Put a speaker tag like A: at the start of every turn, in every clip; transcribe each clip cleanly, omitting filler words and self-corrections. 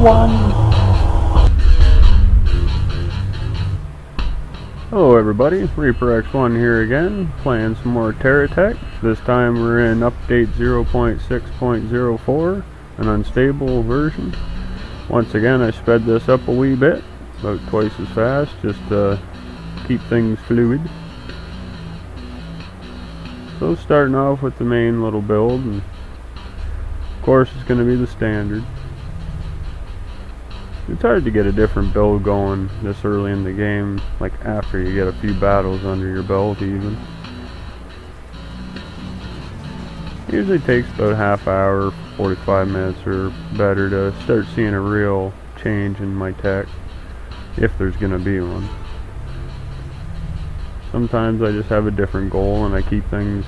A: one. Hello everybody, Reaper X1 here again, playing some more Terra Tech. This time we're in update 0.6.04, an unstable version. Once again I sped this up a wee bit, about twice as fast, just to keep things fluid. So starting off with the main little build, and of course it's going to be the standard. It's hard to get a different build going this early in the game, like after you get a few battles under your belt even. Usually takes about half hour, 45 minutes or better to start seeing a real change in my tech, if there's gonna be one. Sometimes I just have a different goal and I keep things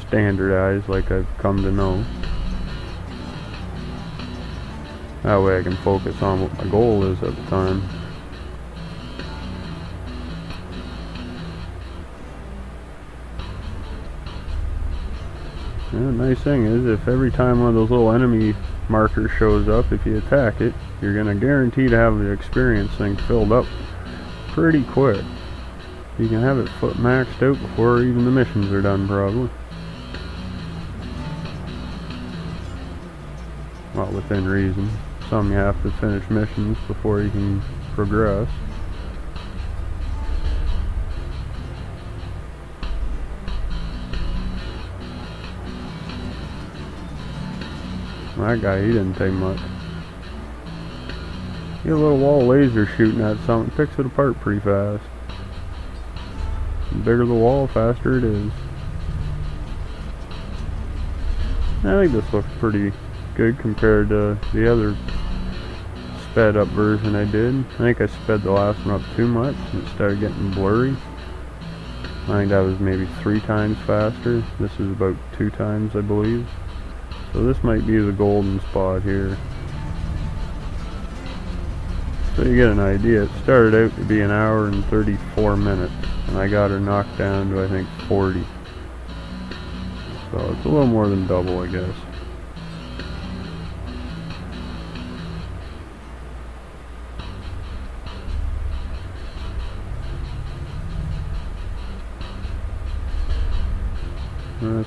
A: standardized like I've come to know. That way I can focus on what my goal is at the time. Yeah, the nice thing is, if every time one of those little enemy markers shows up, if you attack it, you're going to guarantee to have the experience thing filled up pretty quick. You can have it maxed out before even the missions are done, probably. Well, within reason. Some you have to finish missions before you can progress. That guy, he didn't take much. Get a little wall laser shooting at something, picks it apart pretty fast. The bigger the wall, faster it is. I think this looks pretty good compared to the other sped up version I did. I think I sped the last one up too much and it started getting blurry. I think that was maybe 3 times faster. This is about 2 times, I believe. So this might be the golden spot here. So you get an idea. It started out to be an hour and 34 minutes and I got her knocked down to I think 40. So it's a little more than double, I guess.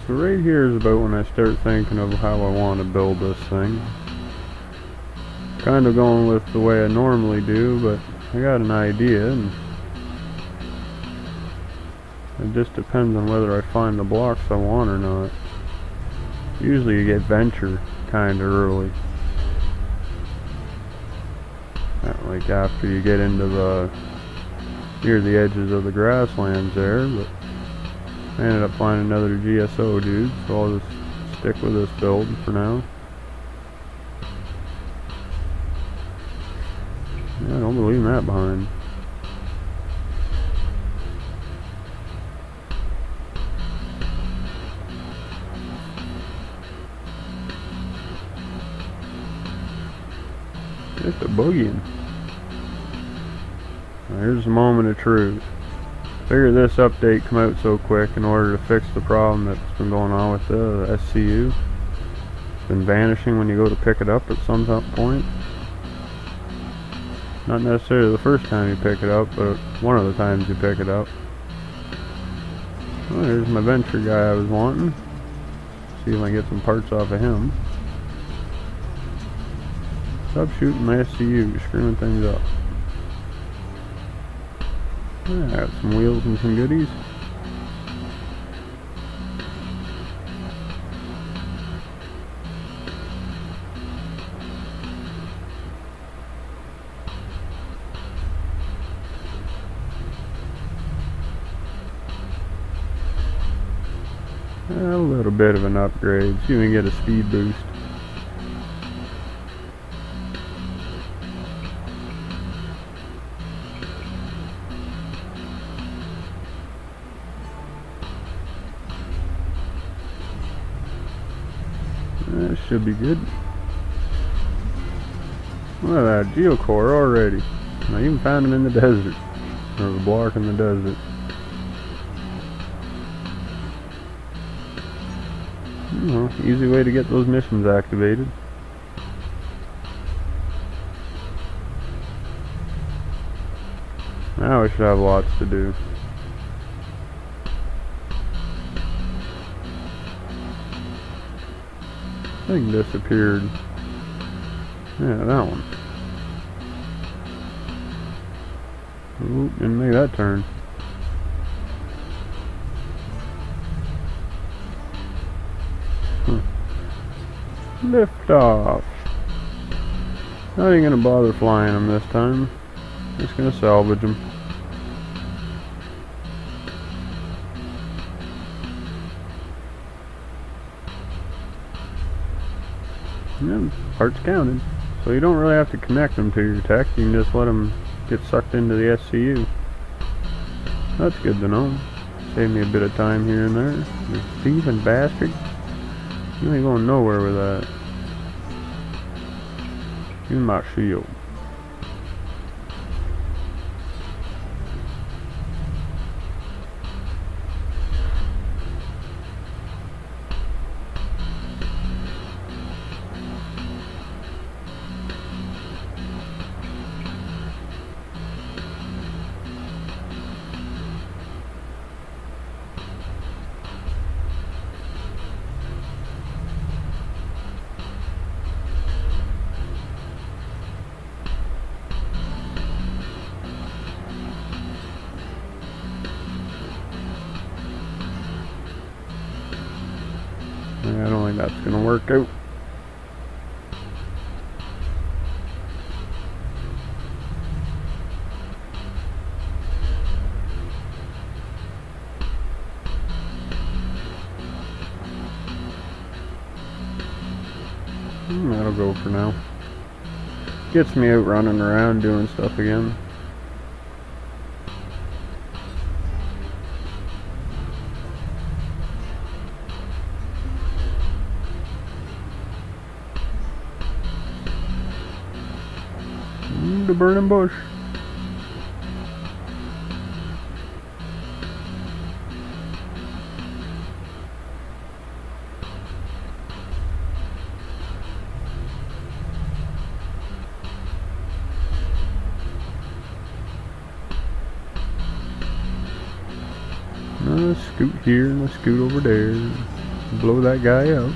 A: So right here is about when I start thinking of how I want to build this thing. Kind of going with the way I normally do, but I got an idea, and it just depends on whether I find the blocks I want or not. Usually you get venture kind of early, like after you get into near the edges of the grasslands there, but I ended up finding another GSO dude, so I'll just stick with this build for now. Yeah, don't be leaving that behind. Just a boogieing. Now here's the moment of truth. Figured this update come out so quick in order to fix the problem that's been going on with the SCU. It's been vanishing when you go to pick it up at some point. Not necessarily the first time you pick it up, but one of the times you pick it up. Well, here's my venture guy I was wanting. See if I can get some parts off of him. Stop shooting my SCU, you're screwing things up. I got some wheels and some goodies. A little bit of an upgrade, so you can get a speed boost. That should be good. Look at that geocore already. I even found him in the desert. Or the block in the desert. Well, easy way to get those missions activated. Now we should have lots to do. Thing disappeared. Yeah, that one. Ooh, didn't make that turn. Lift off. Not even gonna bother flying them this time. Just gonna salvage them. Yeah, parts counted. So you don't really have to connect them to your tech. You can just let them get sucked into the SCU. That's good to know. Save me a bit of time here and there. You thieving bastard. You ain't going nowhere with that. Give me my shield. I don't think that's gonna work out. That'll go for now. Gets me out running around doing stuff again. The burning bush. Scoot here and a scoot over there. Blow that guy up.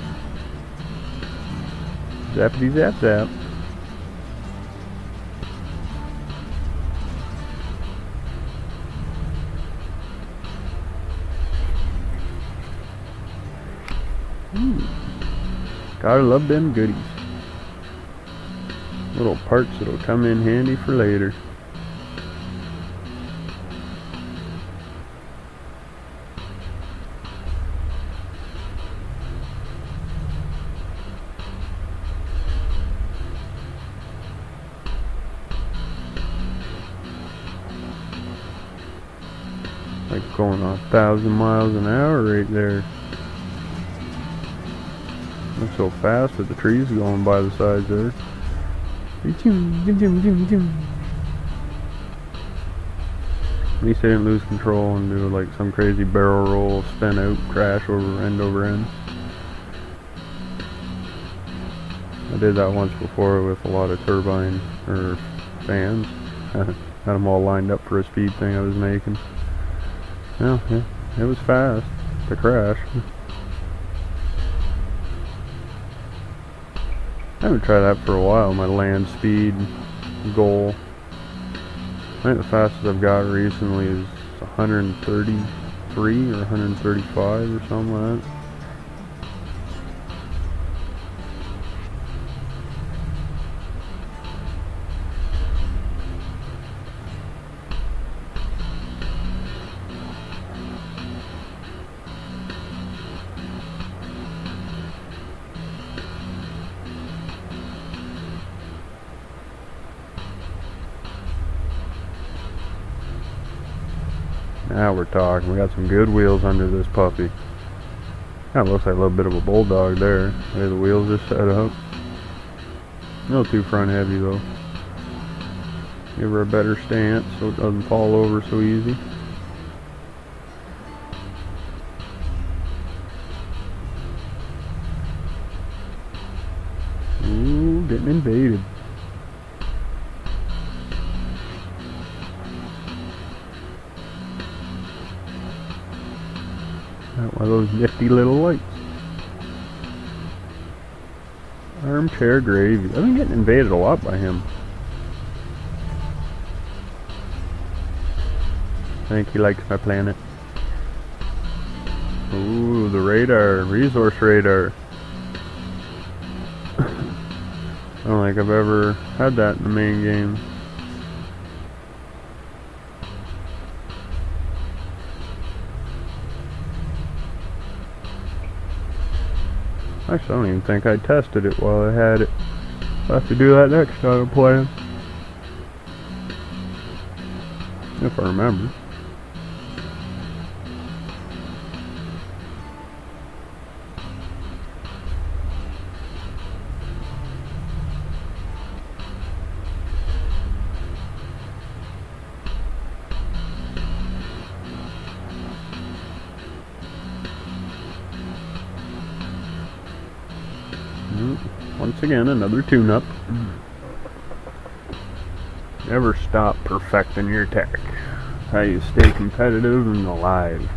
A: Zappity zap zap. Gotta love them goodies. Little parts that'll come in handy for later. Like going 1,000 miles an hour right there. Not so fast with the trees going by the sides there. At least I didn't lose control and do like some crazy barrel roll, spin out, crash over end. I did that once before with a lot of turbine or fans. Had them all lined up for a speed thing I was making. Yeah, it was fast to crash. I haven't tried that for a while, my land speed goal. I think the fastest I've got recently is 133 or 135 or something like that. Now we're talking. We got some good wheels under this puppy. Kind of looks like a little bit of a bulldog there. There the wheels are set up. A little too front heavy though. Give her a better stance so it doesn't fall over so easy. Ooh, getting invaded. One of those nifty little lights. Armchair gravy. I've been getting invaded a lot by him. I think he likes my planet. Ooh, the radar. Resource radar. I don't think I've ever had that in the main game. Actually, I don't even think I tested it while I had it. I'll have to do that next time I'm playing. If I remember. Once again, another tune-up. Never stop perfecting your tech. That's how you stay competitive and alive.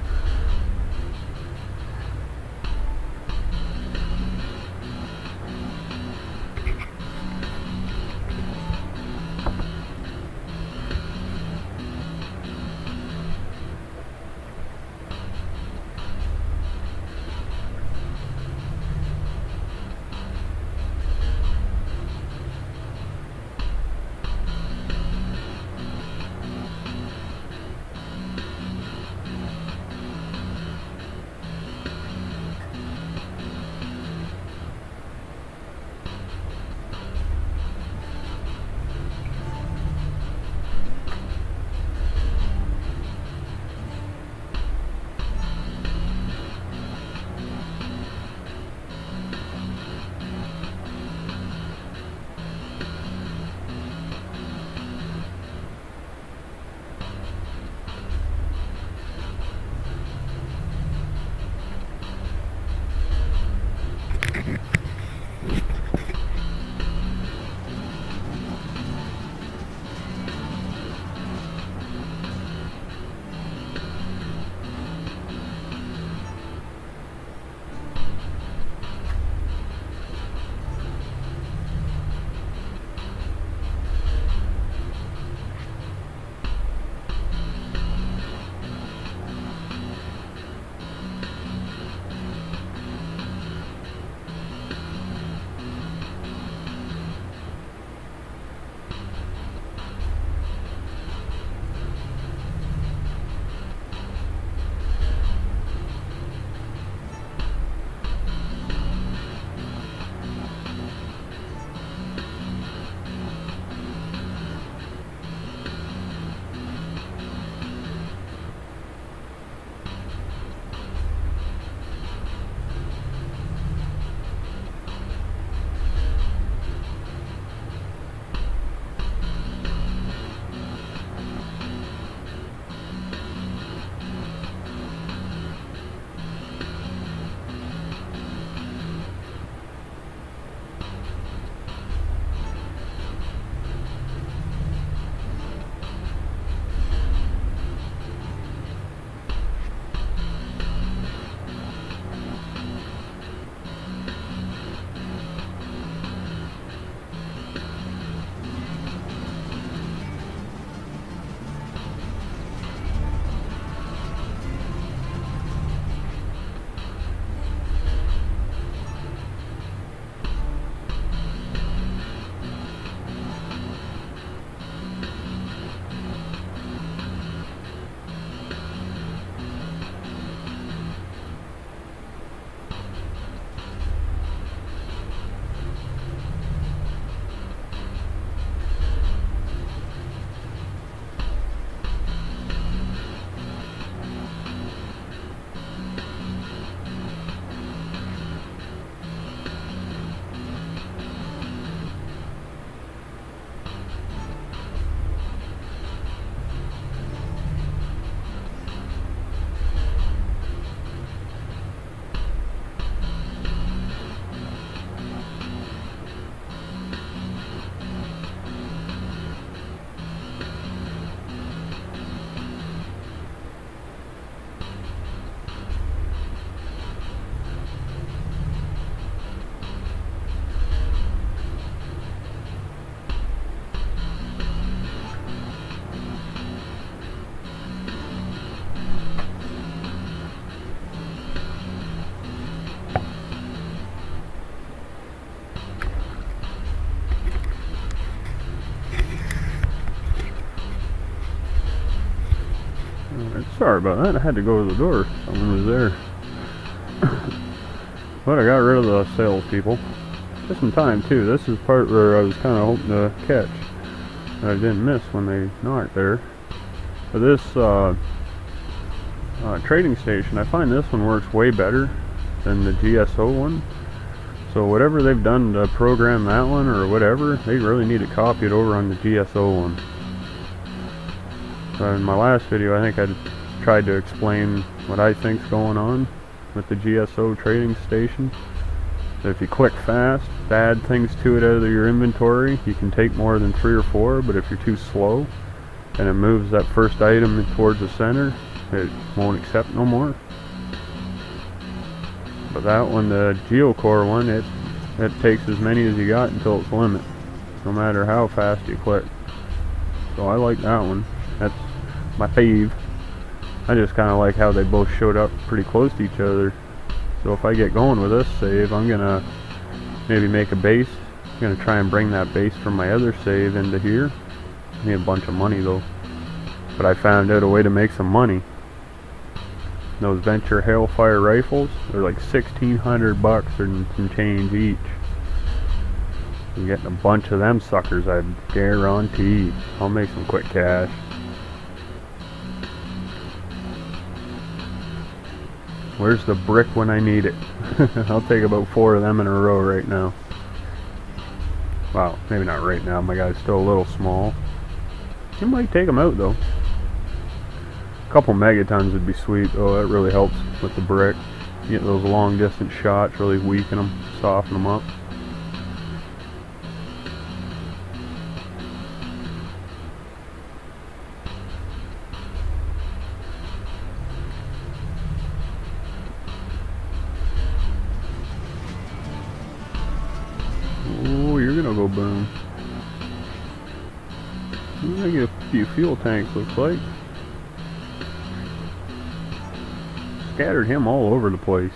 A: Sorry about that, I had to go to the door. Someone was there. But I got rid of the salespeople. Just in time too. This is part where I was kind of hoping to catch. I didn't miss when they knocked there. But this trading station, I find this one works way better than the GSO one. So whatever they've done to program that one or whatever, they really need to copy it over on the GSO one. So in my last video, I think I tried to explain what I think's going on with the GSO trading station. So if you click fast, add things to it out of your inventory, you can take more than 3 or 4, but if you're too slow and it moves that first item towards the center, it won't accept no more. But that one, the GeoCore one, it takes as many as you got until its limit, no matter how fast you click. So I like that one. That's my fave. I just kind of like how they both showed up pretty close to each other. So if I get going with this save, I'm gonna maybe make a base. I'm gonna try and bring that base from my other save into here. I need a bunch of money though, but I found out a way to make some money. Those Venture Hailfire rifles, they're like $1,600 and some change each. I'm getting a bunch of them suckers, I guarantee. I'll make some quick cash. Where's the brick when I need it? I'll take about 4 of them in a row right now. Wow, maybe not right now, my guy's still a little small. You might take them out though. A couple megatons would be sweet. Oh, that really helps with the brick. Get those long distance shots, really weaken them, soften them up. Oh, you're gonna go boom. I get a few fuel tanks, looks like. Scattered him all over the place.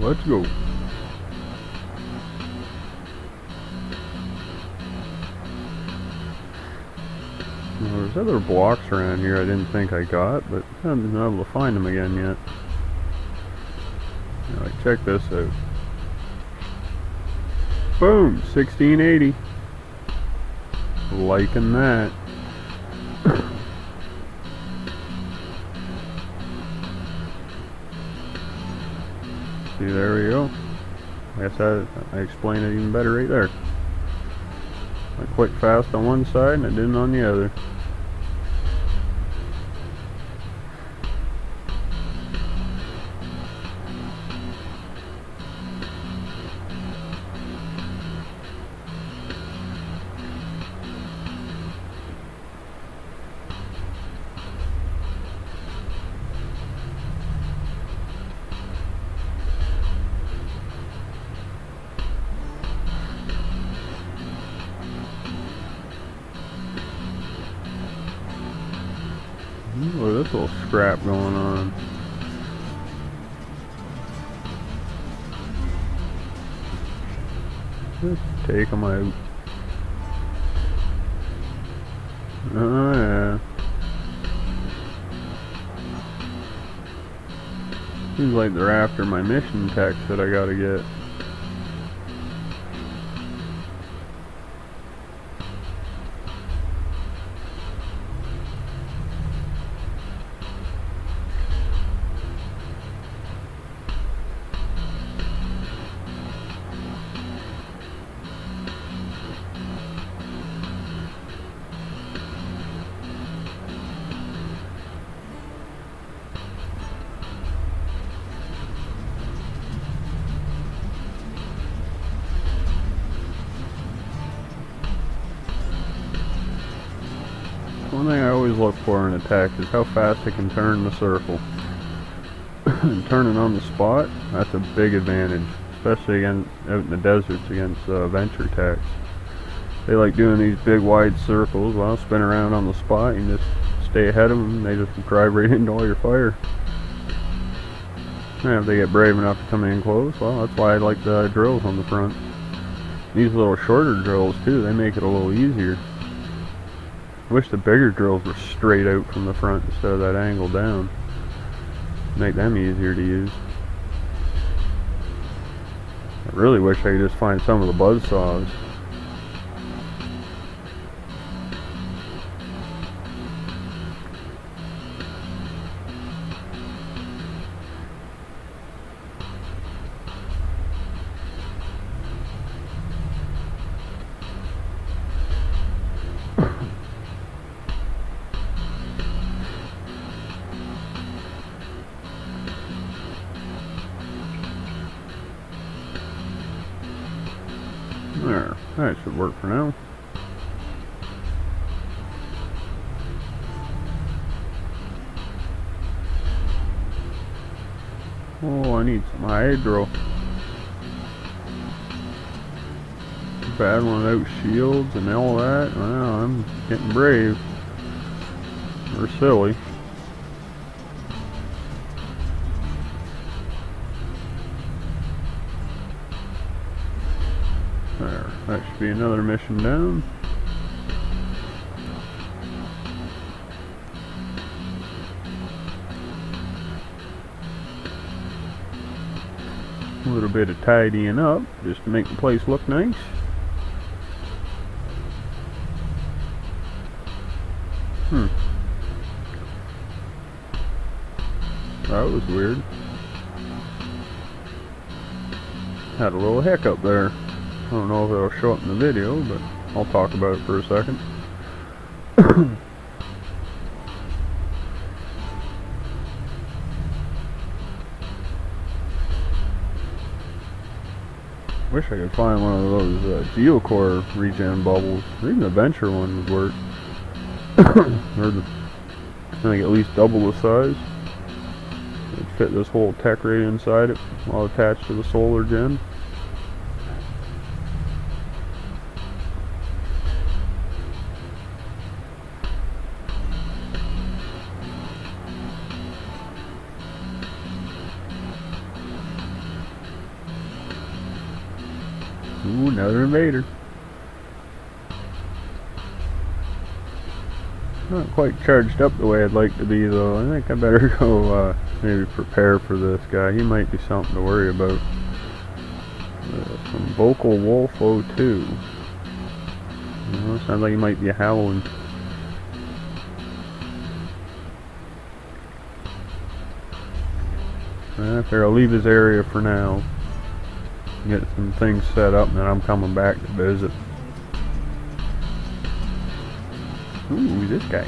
A: Let's go. Well, there's other blocks around here I didn't think I got, but I haven't been able to find them again yet. Alright, check this out. Boom! 1680. Liking that. See, there we go. I guess I explained it even better right there. I clicked fast on one side and I didn't on the other. Look at this little scrap going on. Just take them out. Oh yeah. Seems like they're after my mission text that I gotta get. One thing I always look for in a tech is how fast it can turn the circle. And turning on the spot, that's a big advantage, especially out in the deserts against venture techs. They like doing these big wide circles. Well, spin around on the spot, you just stay ahead of them, and they just drive right into all your fire. And if they get brave enough to come in close, well, that's why I like the drills on the front. These little shorter drills too, they make it a little easier. I wish the bigger drills were straight out from the front instead of that angle down. Make them easier to use. I really wish I could just find some of the buzz saws. There, that should work for now. Oh, I need some hydro. Bad one without shields and all that. Well, I'm getting brave. Or silly. There, that should be another mission down. A little bit of tidying up just to make the place look nice. That was weird. Had a little hiccup there. I don't know if it'll show up in the video, but I'll talk about it for a second. Wish I could find one of those geocore regen bubbles, or even the venture one would work. Or I think at least double the size. It'd fit this whole tech right inside it, all attached to the solar gen. Ooh, another invader. Not quite charged up the way I'd like to be though. I think I better go maybe prepare for this guy. He might be something to worry about. Some vocal wolf 02. You know, sounds like he might be howling. I'll leave his area for now. Get some things set up and then I'm coming back to visit. Ooh, this guy.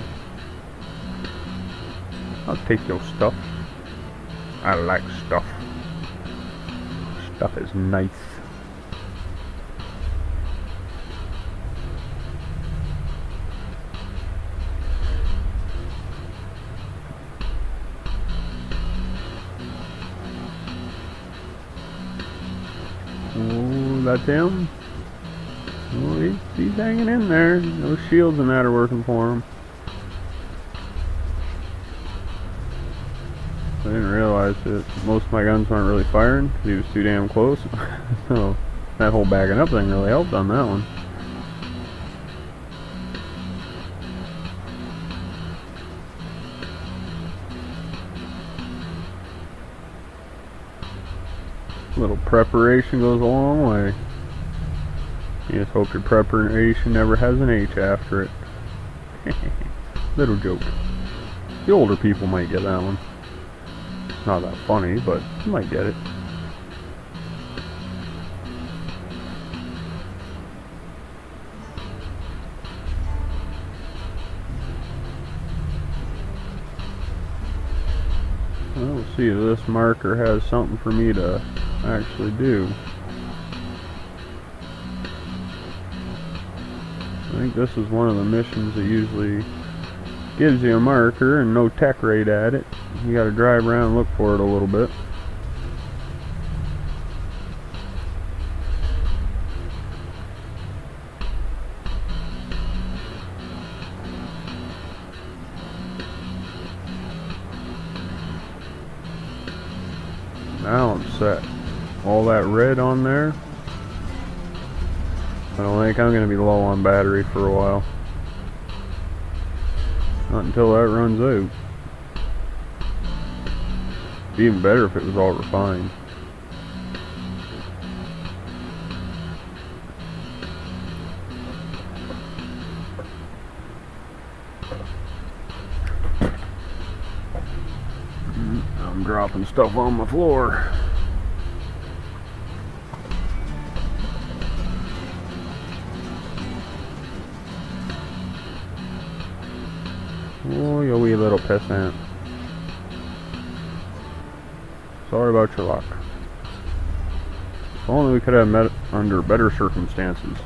A: I'll take your stuff. I like stuff. Stuff is nice. Oh, that's him. Oh, he's hanging in there. Those shields and that are working for him. I didn't realize that most of my guns weren't really firing because he was too damn close. So that whole backing up thing really helped on that one. A little preparation goes a long way. You just hope your preparation never has an H after it. Little joke. The older people might get that one. It's not that funny, but you might get it. Well, we'll see if this marker has something for me to actually do. I think this is one of the missions that usually gives you a marker and no tech rate at it. You gotta drive around and look for it a little bit. Now I'm set. All that red on there. I don't think I'm going to be low on battery for a while. Not until that runs out. It'd be even better if it was all refined. I'm dropping stuff on my floor. Oh, you wee little pissant. Sorry about your luck. If only we could have met under better circumstances.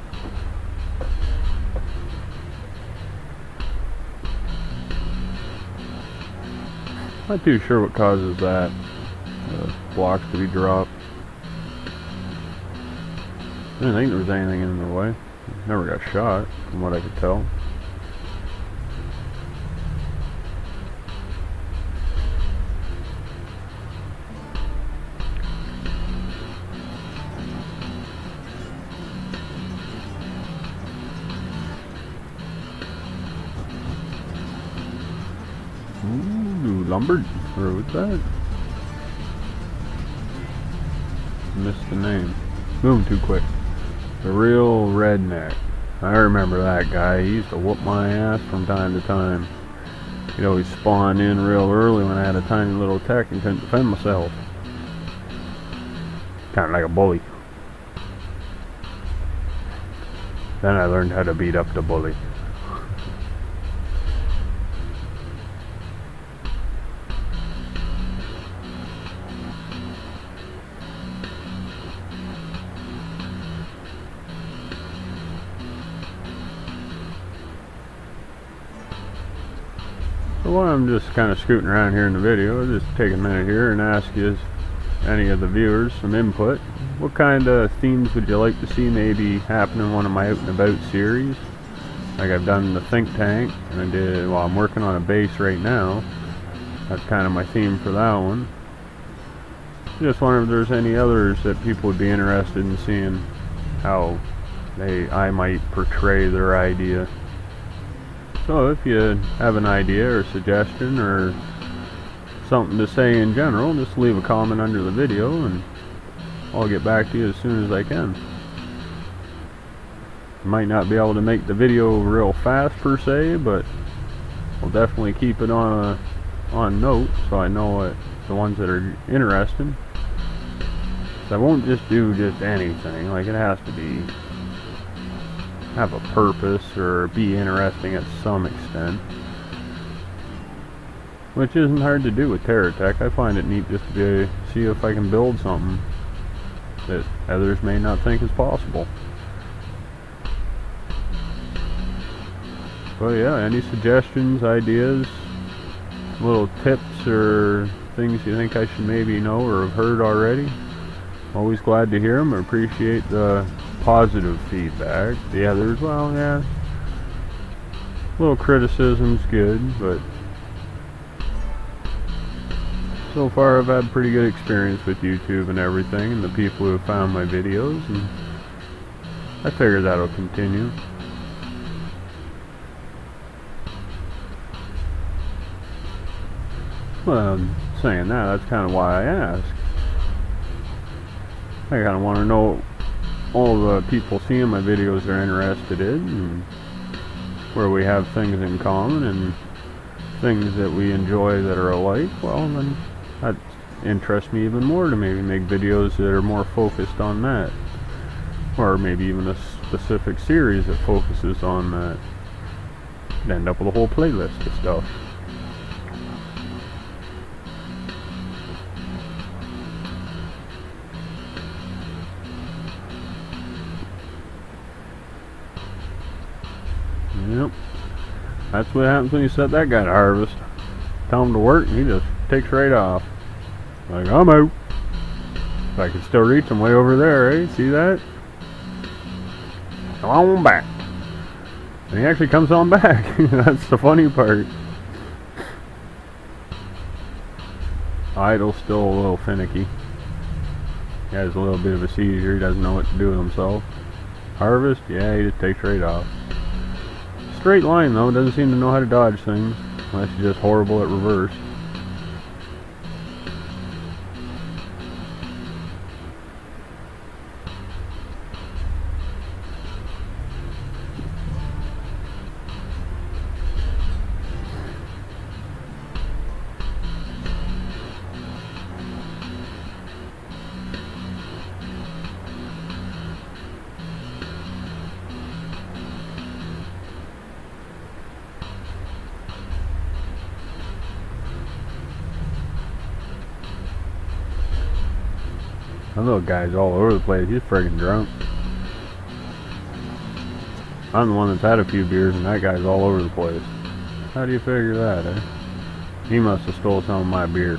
A: Not too sure what causes that. Blocks to be dropped. I didn't think there was anything in the way. Never got shot, from what I could tell. Ooh, lumber, or what's that? Missed the name. Moving too quick. The real redneck. I remember that guy. He used to whoop my ass from time to time. He'd always spawn in real early when I had a tiny little tech and couldn't defend myself. Kind of like a bully. Then I learned how to beat up the bully. So while I'm just kind of scooting around here in the video, I'll just take a minute here and ask you, any of the viewers, some input. What kind of themes would you like to see maybe happen in one of my out and about series? Like I've done the think tank, and I did, well, I'm working on a base right now. That's kind of my theme for that one. Just wonder if there's any others that people would be interested in seeing how I might portray their idea. So if you have an idea or suggestion or something to say in general, just leave a comment under the video and I'll get back to you as soon as I can. Might not be able to make the video real fast per se, but I'll definitely keep it on note so I know what the ones that are interesting. So I won't just do just anything. Like, it has to be have a purpose or be interesting at some extent, which isn't hard to do with Terra Tech. I find it neat just to see if I can build something that others may not think is possible. But yeah, any suggestions, ideas, little tips or things you think I should maybe know or have heard already, always glad to hear them. I appreciate the positive feedback. The others, well, yeah, a little criticism's good, but so far I've had pretty good experience with YouTube and everything, and the people who have found my videos, and I figure that'll continue. Well, saying that, that's kind of why I ask. I kind of want to know all the people seeing my videos are interested in, and where we have things in common and things that we enjoy that are alike. Well, then that interests me even more to maybe make videos that are more focused on that, or maybe even a specific series that focuses on that. I'd end up with a whole playlist of stuff. Yep. That's what happens when you set that guy to harvest. Tell him to work and he just takes right off. Like, I'm out. If I can still reach him way over there, eh? See that? Come on back. And he actually comes on back. That's the funny part. Idle's still a little finicky. He has a little bit of a seizure. He doesn't know what to do with himself. Harvest? Yeah, he just takes right off. Straight line though, doesn't seem to know how to dodge things. Unless he's just horrible at reverse. That little guy's all over the place. He's friggin' drunk. I'm the one that's had a few beers and that guy's all over the place. How do you figure that, eh? He must have stole some of my beer.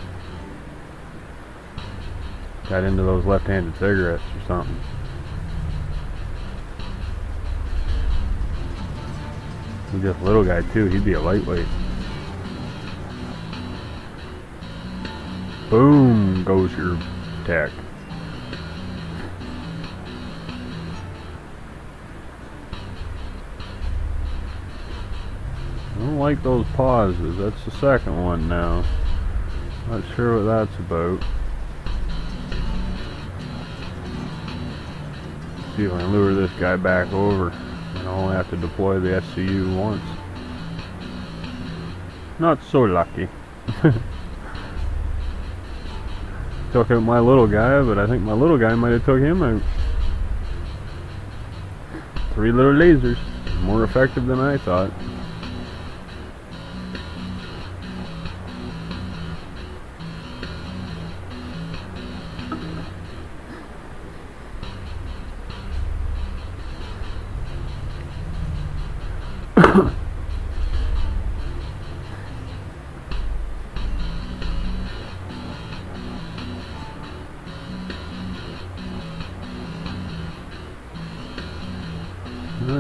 A: Got into those left-handed cigarettes or something. He's just a little guy too. He'd be a lightweight. Boom goes your tech. I don't like those pauses. That's the second one now. Not sure what that's about. See if I can lure this guy back over. And I only have to deploy the SCU once. Not so lucky. Took out my little guy, but I think my little guy might have took him out. 3 little lasers. More effective than I thought.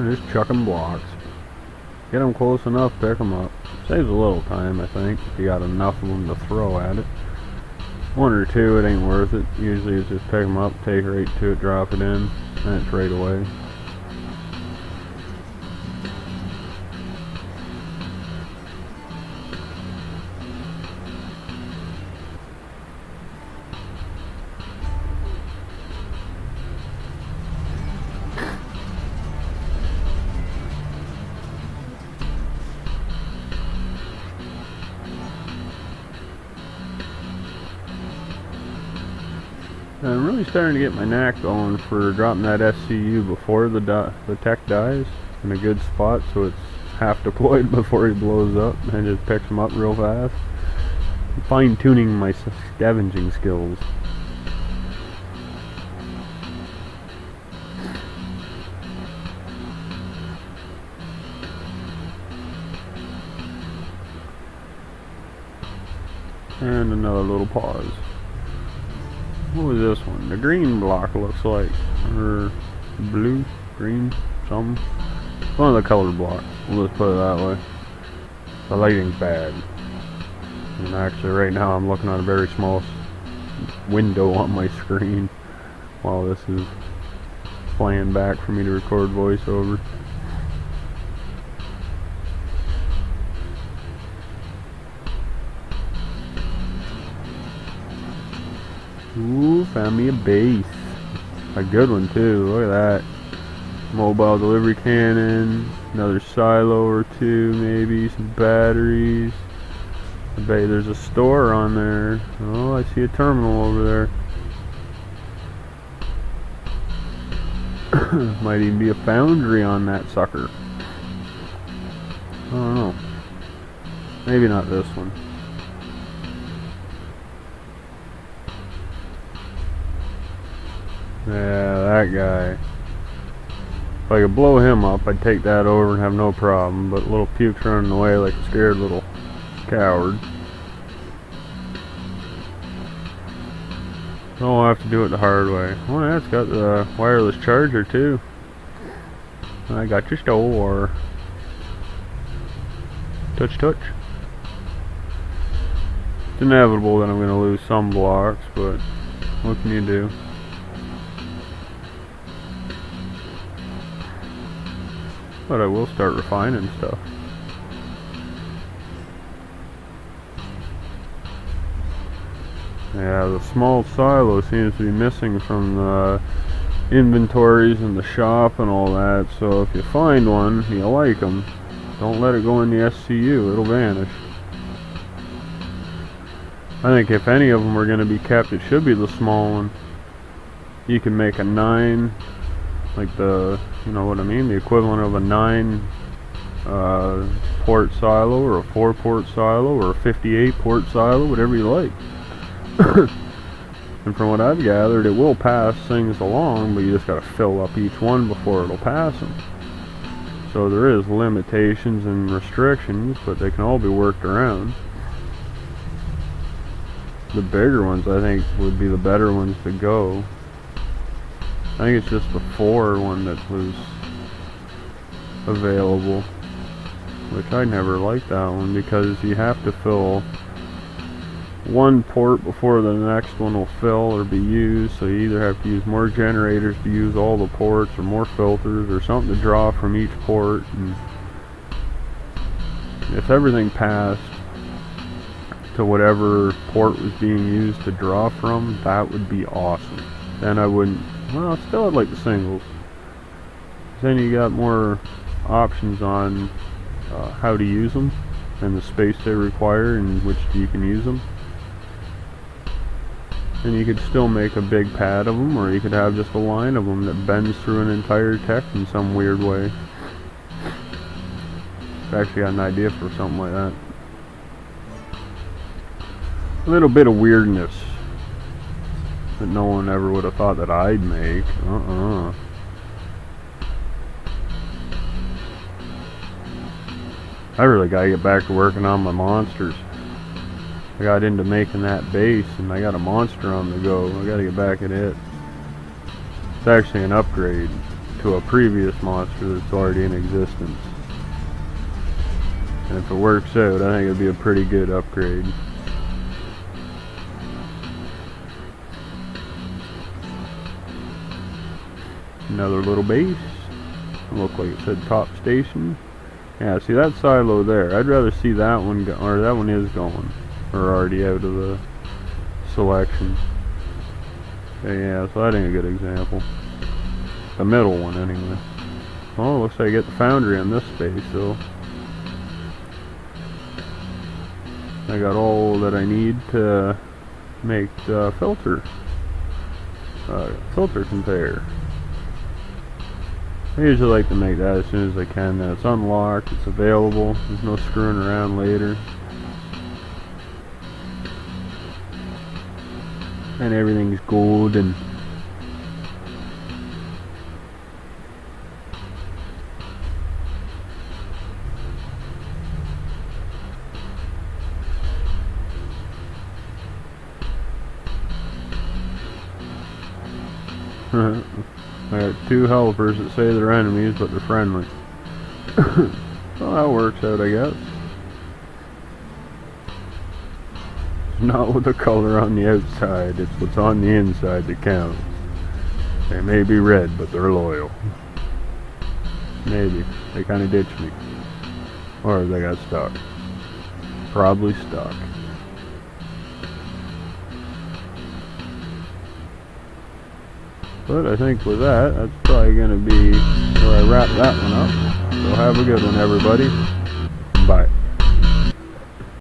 A: Just chucking blocks. Get them close enough, pick them up. Saves a little time, I think, if you got enough of them to throw at it. 1 or 2, it ain't worth it. Usually it's just pick them up, take right to it, drop it in, and it's right away. I'm really starting to get my knack going for dropping that SCU before the tech dies in a good spot, so it's half deployed before he blows up and just picks him up real fast. I'm fine-tuning my scavenging skills. And another little pause. What was this one? The green block looks like. Or blue, green, something. One of the colored blocks. We'll just put it that way. The lighting's bad. And actually right now I'm looking at a very small window on my screen while this is playing back for me to record voiceover. Ooh, found me a base. A good one too, look at that. Mobile delivery cannon, another silo or 2 maybe, some batteries. I bet there's a store on there. Oh, I see a terminal over there. Might even be a foundry on that sucker. I don't know. Maybe not this one. Yeah, that guy. If I could blow him up, I'd take that over and have no problem, but little Puke's running away like a scared little coward. So I'll have to do it the hard way. Oh yeah, it's got the wireless charger too. I got your store. Touch, touch. It's inevitable that I'm going to lose some blocks, but what can you do? But I will start refining stuff. Yeah, the small silo seems to be missing from the inventories in the shop and all that, so if you find one, you like them, don't let it go in the SCU, it'll vanish. I think if any of them are going to be kept, it should be the small one. You can make a 9, like the, you know what I mean, the equivalent of a 9 port silo, or a 4 port silo, or a 58 port silo, whatever you like. And from what I've gathered, it will pass things along, but you just got to fill up each one before it'll pass them. So there is limitations and restrictions, but they can all be worked around. The bigger ones, I think, would be the better ones to go. I think it's just the 4 one that was available, which I never liked that one, because you have to fill one port before the next one will fill or be used, so you either have to use more generators to use all the ports, or more filters, or something to draw from each port. And if everything passed to whatever port was being used to draw from, that would be awesome. Then I wouldn't, well, still I'd like the singles. Then you got more options on how to use them, and the space they require in which you can use them. And you could still make a big pad of them, or you could have just a line of them that bends through an entire tech in some weird way. I've actually got an idea for something like that. A little bit of weirdness that no one ever would have thought that I'd make. I really gotta get back to working on my monsters. I got into making that base, and I got a monster on the go. I gotta get back at it. It's actually an upgrade to a previous monster that's already in existence. And if it works out, I think it'd be a pretty good upgrade. Another little base. Looked like it said top station. Yeah, see that silo there. I'd rather see that one go, or that one is going, or already out of the selection. Okay, yeah, so that ain't a good example. The middle one, anyway. Well, looks like I get the foundry on this space, so I got all that I need to make the filter conveyor. I usually like to make that as soon as I can. Then it's unlocked, it's available, there's no screwing around later. And everything's good and I got 2 helpers that say they're enemies, but they're friendly. Well, that works out, I guess. It's not with the color on the outside, it's what's on the inside that counts. They may be red, but they're loyal. Maybe. They kind of ditched me. Or they got stuck. Probably stuck. But I think with that, that's probably going to be where I wrap that one up. So have a good one, everybody.